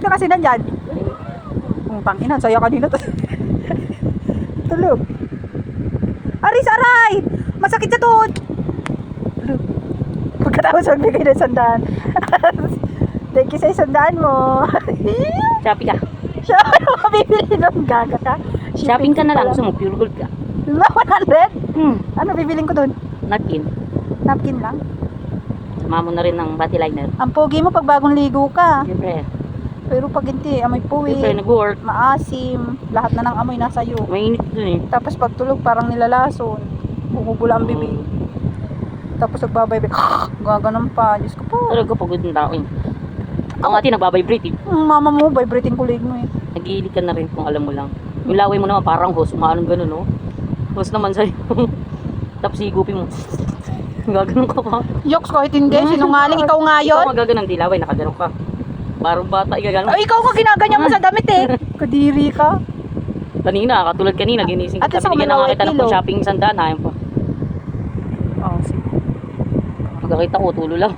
ka kasi nandyan? Ang tangina, saya kanina to. Tulog. Aris, aray! Masakit sa tuhod! Tulog. Pagkatapos magbigay ng sandaan. Thank you sa sandaan mo. Shopping ka. Siya, ano ka bibili nun? Gaga ka. Shopping ka na lang. Gusto mo, pure gold ka. 100? Ano bibiling ko dun? Napkin. Napkin lang? Sama mo na rin ng body liner. Ang pogi mo pag bagong ligo ka. Siyempre. Pero pag hindi, amoy Siyempre, puwi, nag-work. maasim, lahat na ng amoy nasa iyo. Mainit dun eh. Tapos pag tulog parang nilalason. Bumubula ang bibig. Tapos nagbabibrate. Gaganon pa. Diyos ko po. Talaga pagod ng tao eh. Ang atin nagbabibrate eh. Mama mo, vibrating kulig mo eh. Nag-iilig ka na rin kung alam mo lang. Yung laway mo naman parang hose. Umaanong gano'n no? Hose naman sa'yo. Tapos higupin mo. Gaganon ka pa. Yoks, kahit hindi, sinungaling. Ikaw nga yun. Ikaw magaganon, di laway, nakaganon ka. Parang bata, igaganon. Ay, ikaw nga ginaganyan mo sa damit eh. Kadiri ka. Kanina, katulad kanina, ginising At kita. least ako Binigyan na may kita ng kilo. shopping sandaan. Ayaw pa. Oh, sige. Pagkakita ko, tulo lang.